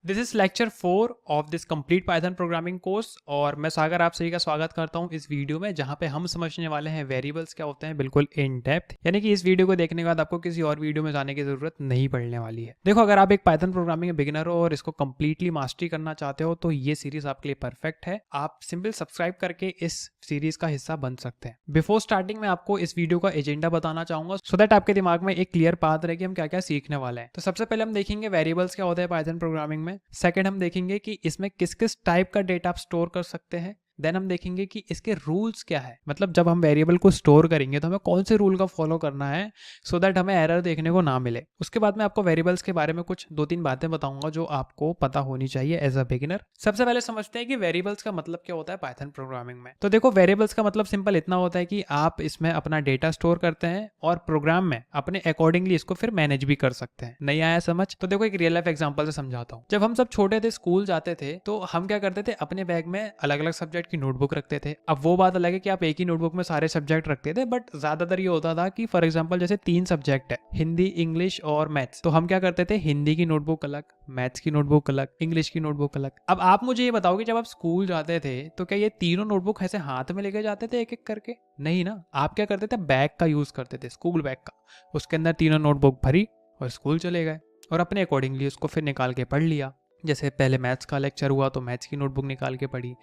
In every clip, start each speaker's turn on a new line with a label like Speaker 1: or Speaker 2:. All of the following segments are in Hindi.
Speaker 1: This is lecture 4 of this complete Python programming course और मैं सागर आप सभी का स्वागत करता हूं इस वीडियो में जहां पे हम समझने वाले हैं वेरिएबल्स क्या होते हैं बिल्कुल इन डेप्थ। यानी कि इस वीडियो को देखने के बाद आपको किसी और वीडियो में जाने की जरूरत नहीं पड़ने वाली है। देखो, अगर आप एक पाइथन प्रोग्रामिंग में बिगिनर हो और इसको कंप्लीटली मास्टरी करना चाहते हो तो ये सीरीज आपके लिए परफेक्ट है। आप सिंपल सब्सक्राइब करके इस सीरीज का हिस्सा बन सकते हैं। बिफोर स्टार्टिंग मैं आपको इस वीडियो का एजेंडा बताना चाहूंगा सो दैट आपके दिमाग में एक क्लियर पाथ रहे कि हम क्या क्या सीखने वाले हैं। तो सबसे पहले हम देखेंगे वेरिएबल्स क्या होते हैं पाइथन प्रोग्रामिंग में। सेकंड हम देखेंगे कि इसमें किस किस टाइप का डेटा आप स्टोर कर सकते हैं। देन हम देखेंगे कि इसके रूल्स क्या है, मतलब जब हम वेरिएबल को स्टोर करेंगे तो हमें कौन से रूल का फॉलो करना है सो दैट हमें एरर देखने को ना मिले। उसके बाद मैं आपको वेरिएबल्स के बारे में कुछ 2-3 बातें बताऊंगा जो आपको पता होनी चाहिए एज अ बिगिनर। सबसे पहले समझते हैं कि वेरिएबल्स का मतलब क्या होता है पाइथन प्रोग्रामिंग में। तो देखो, वेरिएबल्स का मतलब सिंपल इतना होता है कि आप इसमें अपना डेटा स्टोर करते हैं और प्रोग्राम में अपने अकॉर्डिंगली इसको फिर मैनेज भी कर सकते हैं। नहीं आया समझ? तो देखो, एक रियल लाइफ एग्जांपल से समझाता हूँ। जब हम सब छोटे थे, स्कूल जाते थे, तो हम क्या करते थे, अपने बैग में अलग अलग सब्जेक्ट की नोटबुक रखते थे। अब वो बात अलग है कि आप एक ही नोटबुक में सारे सब्जेक्ट रखते थे, बट ज्यादातर ये होता था कि फॉर एग्जांपल जैसे 3 सब्जेक्ट है, हिंदी, इंग्लिश और मैथ्स, तो हम क्या करते थे, हिंदी की नोटबुक अलग, मैथ्स की नोटबुक अलग, इंग्लिश की नोटबुक अलग। अब आप मुझे ये बताओ कि जब आप स्कूल जाते थे तो क्या ये तीनों नोटबुक ऐसे हाथ में लेके जाते थे एक एक करके? नहीं ना। आप क्या करते थे, बैग का यूज करते थे, स्कूल बैग का। उसके अंदर तीनों नोटबुक भरी और स्कूल चले गए और अपने अकॉर्डिंगली उसको फिर निकाल के पढ़ लिया। जैसे पहले मैथ्स का लेक्चर हुआ तो मैथ्स की नोटबुक निकाल के पढ़ी,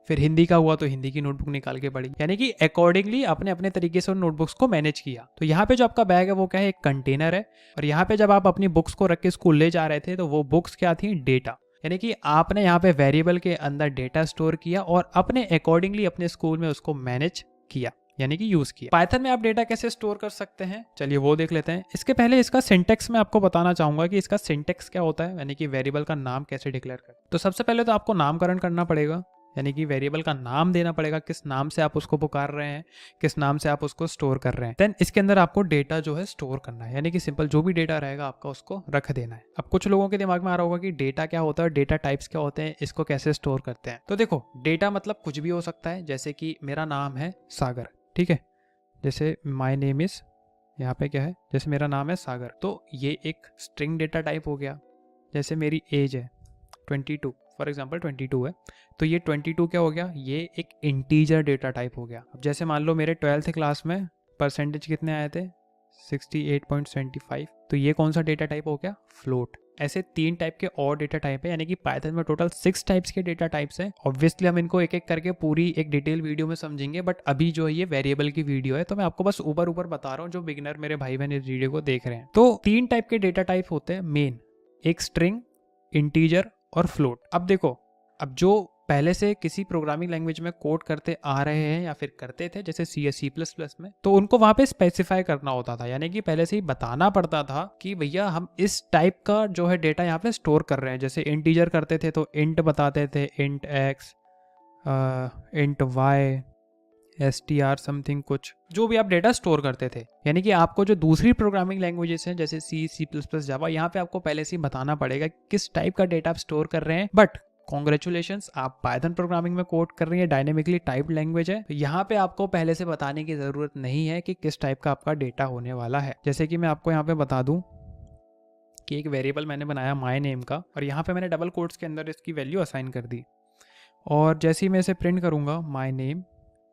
Speaker 1: फिर हिंदी का हुआ तो हिंदी की नोटबुक निकाल के पढ़ी। यानी कि अकॉर्डिंगली अपने अपने तरीके से उन नोटबुक्स को मैनेज किया। तो यहाँ पे जो आपका बैग है वो क्या है, एक कंटेनर है। और यहाँ पे जब आप अपनी बुक्स को रख के स्कूल ले जा रहे थे तो वो बुक्स क्या थी, डेटा। यानी कि आपने यहाँ पे वेरिएबल के अंदर डेटा स्टोर किया और अपने अकॉर्डिंगली अपने स्कूल में उसको मैनेज किया, यानी कि यूज किया। पाइथन में आप डेटा कैसे स्टोर कर सकते हैं, चलिए वो देख लेते हैं। इसके पहले इसका सिंटेक्स मैं आपको बताना चाहूंगा कि इसका सिंटेक्स क्या होता है, यानी कि वेरिएबल का नाम कैसे डिक्लेयर करें। तो सबसे पहले तो आपको नामकरण करना पड़ेगा, यानी कि वेरिएबल का नाम देना पड़ेगा, किस नाम से आप उसको पुकार रहे हैं, किस नाम से आप उसको स्टोर कर रहे हैं। देन इसके अंदर आपको डेटा जो है स्टोर करना है, यानी कि सिंपल जो भी डेटा रहेगा आपका उसको रख देना है। अब कुछ लोगों के दिमाग में आ रहा होगा कि डेटा क्या होता है, डेटा टाइप्स क्या होते हैं, इसको कैसे स्टोर करते हैं। तो देखो, डेटा मतलब कुछ भी हो सकता है, जैसे कि मेरा नाम है सागर, ठीक है। जैसे माई नेम इज, यहाँ पे क्या है, जैसे मेरा नाम है सागर, तो ये एक स्ट्रिंग डेटा टाइप हो गया। जैसे मेरी एज है 22, फॉर एग्जांपल 22 है, तो ये 22 क्या हो गया, ये एक इंटीजर डेटा टाइप हो गया। अब जैसे मान लो मेरे 12th क्लास में परसेंटेज कितने आए थे, 68.75, तो ये कौन सा डेटा टाइप हो गया, फ्लोट। ऐसे 3 टाइप के और डेटा टाइप है, यानी कि पाइथन में टोटल 6 टाइप्स के डेटा टाइप्स हैं। ऑब्वियसली हम इनको एक एक करके पूरी एक डिटेल वीडियो में समझेंगे, बट अभी जो है ये वेरिएबल की वीडियो है तो मैं आपको बस ऊपर ऊपर बता रहा हूँ जो बिगिनर मेरे भाई बहन इस वीडियो को देख रहे हैं। तो 3 टाइप के डेटा टाइप होते हैं मेन, एक स्ट्रिंग, इंटीजर और फ्लोट। अब देखो, अब जो पहले से किसी प्रोग्रामिंग लैंग्वेज में कोड करते आ रहे हैं या फिर करते थे जैसे सी या C++ में, तो उनको वहां पे स्पेसिफाई करना होता था, यानी कि पहले से ही बताना पड़ता था कि भैया हम इस टाइप का जो है डेटा यहाँ पे स्टोर कर रहे हैं। जैसे इंटीजर करते थे तो इंट बताते थे, int x, int y, str something, कुछ जो भी आप डेटा स्टोर करते थे। यानी कि आपको जो दूसरी प्रोग्रामिंग लैंग्वेजेस हैं जैसे C++, जावा, यहाँ पे आपको पहले से ही बताना पड़ेगा किस टाइप का डेटा आप स्टोर कर रहे हैं। बट कॉन्ग्रेचुलेशंस, आप पाइथन प्रोग्रामिंग में कोड कर रही है, डायनेमिकली टाइप्ड लैंग्वेज है, तो यहाँ पे आपको पहले से बताने की जरूरत नहीं है कि किस टाइप का आपका डेटा होने वाला है। जैसे कि मैं आपको यहाँ पे बता दूं कि एक वेरिएबल मैंने बनाया माय नेम का, और यहाँ पे मैंने डबल कोट्स के अंदर इसकी वैल्यू असाइन कर दी, और जैसे ही मैं इसे प्रिंट करूंगा माय नेम,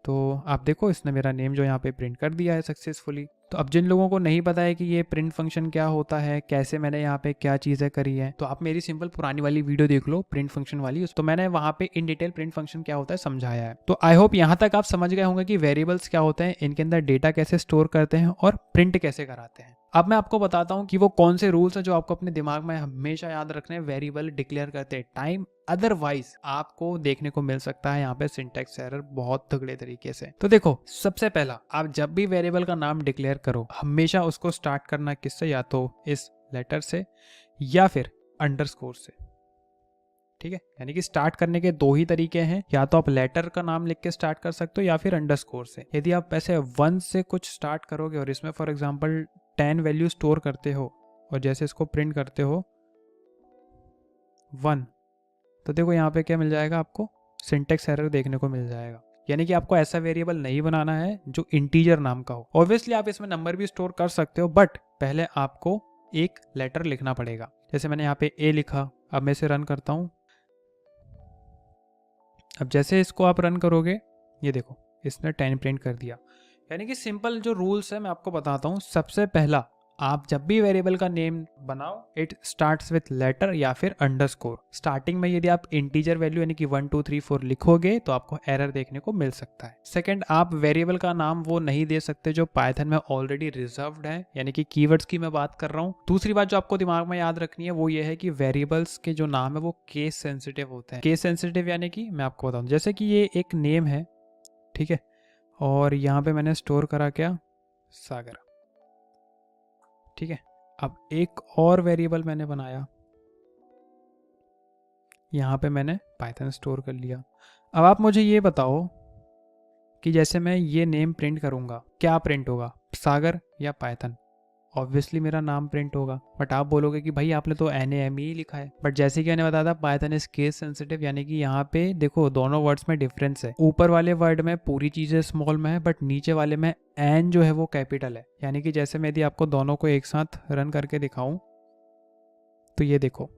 Speaker 1: तो आप देखो इसने मेरा नेम जो यहाँ पे प्रिंट कर दिया है सक्सेसफुली। तो अब जिन लोगों को नहीं पता है कि ये प्रिंट फंक्शन क्या होता है, कैसे मैंने यहाँ पे क्या चीज़ें करी है, तो आप मेरी सिंपल पुरानी वाली वीडियो देख लो प्रिंट फंक्शन वाली, तो मैंने वहाँ पे इन डिटेल प्रिंट फंक्शन क्या होता है समझाया है। तो आई होप यहाँ तक आप समझ गए होंगे कि वेरिएबल्स क्या होते हैं, इनके अंदर डेटा कैसे स्टोर करते हैं और प्रिंट कैसे कराते हैं। अब मैं आपको बताता हूँ कि वो कौन से रूल्स हैं जो आपको अपने दिमाग में हमेशा याद रखने हैं वेरिएबल डिक्लेयर करते टाइम, अदरवाइज आपको देखने को मिल सकता है यहाँ पे सिंटैक्स एरर बहुत तगड़े तरीके से। तो देखो, सबसे पहला, आप जब भी वेरिएबल का नाम डिक्लेयर करो हमेशा उसको स्टार्ट करना किससे, या तो इस लेटर से या फिर अंडरस्कोर से, ठीक है। यानी कि स्टार्ट करने के 2 ही तरीके हैं, या तो आप लेटर का नाम लिख के स्टार्ट कर सकते हो या फिर अंडरस्कोर से। यदि आप ऐसे 1 से कुछ स्टार्ट करोगे और इसमें फॉर एग्जांपल 10 वैल्यू स्टोर करते हो और जैसे इसको प्रिंट करते हो 1, तो देखो यहाँ पे क्या मिल जाएगा, आपको सिंटैक्स एरर देखने को मिल जाएगा। यानी कि आपको ऐसा वेरिएबल नहीं बनाना है जो इंटीजर नाम का हो। ऑब्वियसली आप इसमें नंबर भी स्टोर कर सकते हो, बट पहले आपको एक लेटर लिखना पड़ेगा। जैसे मैंने यहाँ पे ए लिखा, अब मैं इसे रन करता हूँ। अब जैसे इसको आप रन करोगे, ये देखो इसने 10 प्रिंट कर दिया। यानी कि सिंपल जो रूल्स है मैं आपको बताता हूँ। सबसे पहला, आप जब भी वेरिएबल का नेम बनाओ, इट स्टार्ट्स विथ लेटर या फिर अंडरस्कोर। स्टार्टिंग में यदि आप इंटीजर वैल्यू यानी कि 1 2 3 4 लिखोगे तो आपको एरर देखने को मिल सकता है। सेकंड, आप वेरिएबल का नाम वो नहीं दे सकते जो पाइथन में ऑलरेडी रिजर्व्ड है, यानी कि कीवर्ड्स की मैं बात कर रहा हूँ। दूसरी बात जो आपको दिमाग में याद रखनी है वो ये है कि वेरिएबल्स के जो नाम है वो केस सेंसिटिव होते हैं। केस सेंसिटिव यानी कि मैं आपको बताऊँ, जैसे कि ये एक नेम है, ठीक है, और यहाँ पे मैंने स्टोर करा क्या, सागर, ठीक है। अब एक और वेरिएबल मैंने बनाया, यहाँ पे मैंने पाइथन स्टोर कर लिया। अब आप मुझे ये बताओ कि जैसे मैं ये नेम प्रिंट करूँगा, क्या प्रिंट होगा, सागर या पाइथन? ऑब्वियसली मेरा नाम प्रिंट होगा, बट आप बोलोगे कि भाई आपने तो NAME ही लिखा है। बट जैसे कि मैंने बताया था, पाइथन इज केस सेंसिटिव, यानी कि यहाँ पे देखो दोनों वर्ड्स में डिफरेंस है। ऊपर वाले वर्ड में पूरी चीज़ें स्मॉल में है, बट नीचे वाले में एन जो है वो कैपिटल है। यानी कि जैसे मैं यदि आपको दोनों को एक साथ रन करके दिखाऊं तो ये देखो,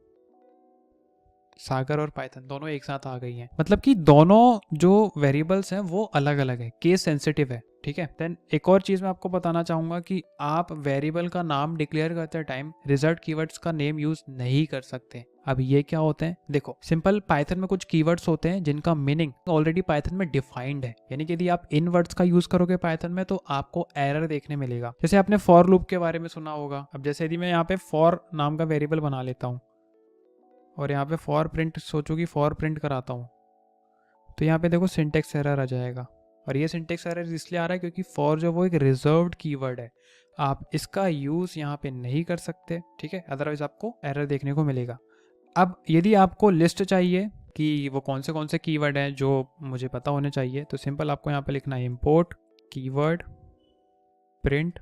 Speaker 1: सागर और पाइथन दोनों एक साथ आ गई हैं। मतलब कि दोनों जो वेरिएबल्स हैं वो अलग अलग है, केस सेंसिटिव है, ठीक है। देन एक और चीज मैं आपको बताना चाहूंगा कि आप वेरिएबल का नाम डिक्लेयर करते टाइम रिजल्ट कीवर्ड्स का नेम यूज नहीं कर सकते। अब ये क्या होते हैं, देखो सिंपल, पाइथन में कुछ कीवर्ड्स होते हैं जिनका मीनिंग ऑलरेडी पाइथन में डिफाइंड है। यानी कि यदि आप इन वर्ड्स का यूज करोगे पाइथन में तो आपको एरर देखने मिलेगा। जैसे आपने फॉर लूप के बारे में सुना होगा। अब जैसे यदि मैं यहाँ पे फॉर नाम का वेरिएबल बना लेता हूँ और यहाँ पे फॉर प्रिंट, सोचो कि फॉर प्रिंट कराता हूँ, तो यहाँ पे देखो सिंटेक्स एरर आ जाएगा। और ये सिंटेक्स एरर इसलिए आ रहा है क्योंकि फॉर जो वो एक रिजर्व्ड कीवर्ड है, आप इसका यूज़ यहाँ पे नहीं कर सकते, ठीक है, अदरवाइज आपको एरर देखने को मिलेगा। अब यदि आपको लिस्ट चाहिए कि वो कौन से कीवर्ड हैं जो मुझे पता होने चाहिए, तो सिंपल आपको यहाँ पे लिखना है import keyword print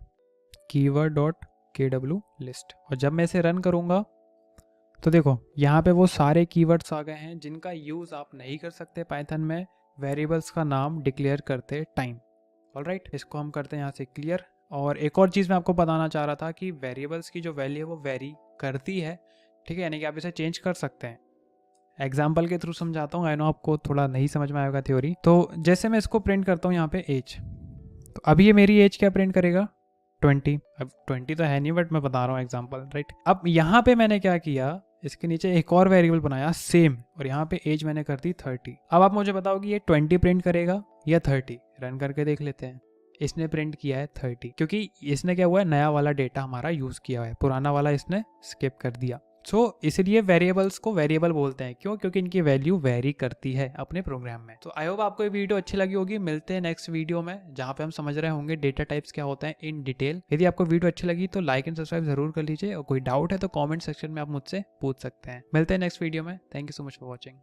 Speaker 1: keyword dot KW list. और जब मैं इसे रन करूँगा तो देखो यहाँ पे वो सारे कीवर्ड्स आ गए हैं जिनका यूज़ आप नहीं कर सकते पाइथन में वेरिएबल्स का नाम डिक्लेयर करते टाइम। ऑलराइट, इसको हम करते हैं यहाँ से क्लियर। और एक और चीज़ मैं आपको बताना चाह रहा था कि वेरिएबल्स की जो वैल्यू है वो वेरी करती है, ठीक है, यानी कि आप इसे चेंज कर सकते हैं। एग्जाम्पल के थ्रू समझाता हूँ, आई नो आपको थोड़ा नहीं समझ में आएगा थ्योरी। तो जैसे मैं इसको प्रिंट करता हूँ यहाँ पे एज, तो अभी ये मेरी एज क्या प्रिंट करेगा, 20। अब 20 तो है नहीं, बट मैं बता रहा हूँ एग्जाम्पल, राइट। अब यहाँ पे मैंने क्या किया, इसके नीचे एक और वेरिएबल बनाया सेम, और यहाँ पे एज मैंने कर दी 30। अब आप मुझे बताओ कि ये 20 प्रिंट करेगा या 30? रन करके देख लेते हैं। इसने प्रिंट किया है 30, क्योंकि इसने क्या हुआ है, नया वाला डेटा हमारा यूज किया है, पुराना वाला इसने स्किप कर दिया। सो इसलिए वेरिएबल्स को वेरिएबल बोलते हैं। क्यों? क्योंकि इनकी वैल्यू वेरी करती है अपने प्रोग्राम में। तो आई होप आपको ये वीडियो अच्छी लगी होगी। मिलते हैं नेक्स्ट वीडियो में जहां पे हम समझ रहे होंगे डेटा टाइप्स क्या होता है इन डिटेल। यदि आपको वीडियो अच्छी लगी तो लाइक एंड सब्सक्राइब जरूर कर लीजिए, और कोई डाउट है तो कॉमेंट सेक्शन में आप मुझसे पूछ सकते हैं। मिलते हैं नेक्स्ट वीडियो में। Thank you so much for watching.